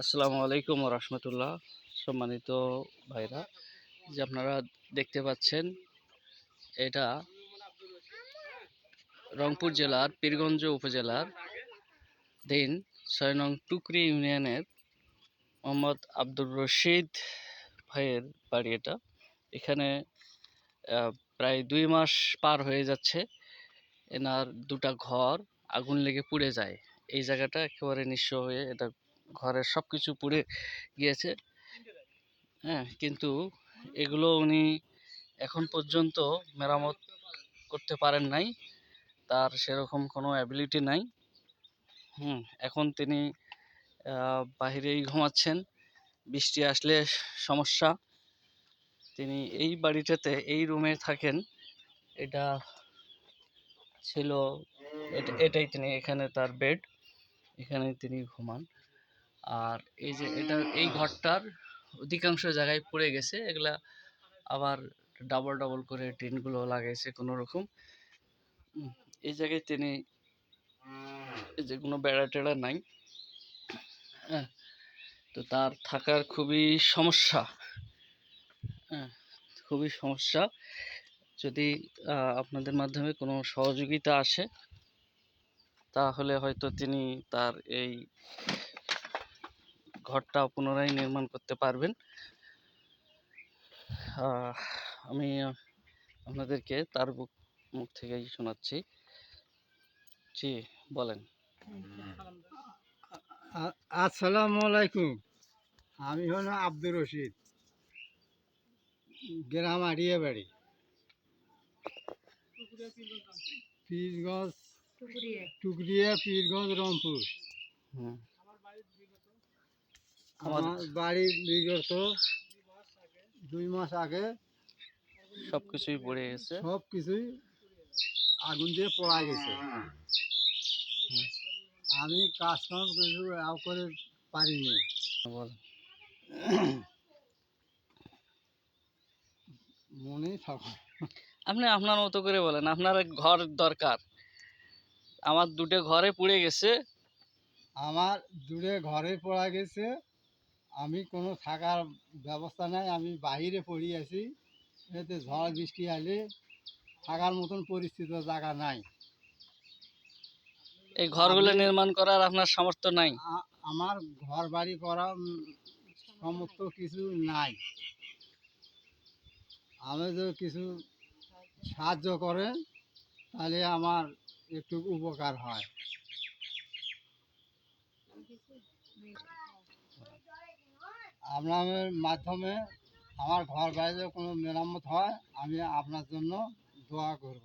আসসালামু আলাইকুম ওয়া রাহমাতুল্লাহ। সম্মানিত ভাইরা, যে আপনারা দেখতে পাচ্ছেন, এটা রংপুর জেলার পীরগঞ্জ উপজেলার ৬ নং টুকরি ইউনিয়নের মোহাম্মদ আব্দুর রশিদ ভাইয়ের বাড়ি এটা। এখানে প্রায় ২ মাস পার হয়ে যাচ্ছে, এনার দুটা ঘর আগুন লেগে পুড়ে যায়। এই জায়গাটা একেবারে নিঃস্ব হয়ে, এটা ঘরের সব কিছু পুড়ে গিয়েছে। হ্যাঁ, কিন্তু এগুলো উনি এখন পর্যন্ত মেরামত করতে পারেন নাই। তার সেরকম কোনো অ্যাবিলিটি নাই। এখন তিনি বাহিরেই ঘুমাচ্ছেন। বৃষ্টি আসলে সমস্যা। তিনি এই বাড়িটাতে এই রুমে থাকেন। এটা ছিল, এটাই তিনি, এখানে তার বেড, এখানে তিনি ঘুমান। আর এই যে এই ঘরটার অধিকাংশ জায়গায় পুড়ে গেছে। এগুলা আবার ডাবল ডাবল করে টিনগুলো লাগাইছে কোনো রকম। এই জায়গায় তিনি, এই যে কোনো বেড়া টেড়া নাই। হ্যাঁ, তো তার থাকার খুবই সমস্যা। হ্যাঁ, খুবই সমস্যা। যদি আপনাদের মাধ্যমে কোনো সহযোগিতা আসে, তাহলে হয়তো তিনি তার এই ঘরটা পুনরায় নির্মাণ করতে পারবেন। আমি আপনাদেরকে তার মুখ থেকেই শোনাচ্ছি। জি, বলেন। আসসালামু আলাইকুম। আমি হলো আব্দুর রশিদ, গ্রাম আড়িয়া বাড়ি, পীরগঞ্জ, টুকরিয়া, পীরগঞ্জ, রংপুর। আমার বাড়ি বিগত ২ মাস আগে সবকিছুই পড়ে গেছে। সব কিছুই আগুন দিয়ে পোড়া গেছে। আমি কাজকাম কিছু করে পারিনি। মনেই থাক, আপনি আপনার মতো করে বলেন, আপনার ঘর দরকার। আমার দুটো ঘরে পুড়ে গেছে। আমার দূরে ঘরে পড়া গেছে। আমি কোনো থাকার ব্যবস্থা নাই, আমি বাইরে পড়ে আছি। এতে ঝড় বৃষ্টি আলে থাকার মতন পরিস্থিতি জায়গা নাই। এই ঘরগুলো নির্মাণ করার আপনার সামর্থ্য নাই? আমার ঘর বাড়ি করা সমস্ত কিছু নাই। আমি যদি কিছু সাহায্য করেন তাহলে আমার একটু উপকার হয়। আপনার মাধ্যমে আমার ঘর বাড়িতে কোনো মেরামত হয়, আমি আপনার জন্য দোয়া করব।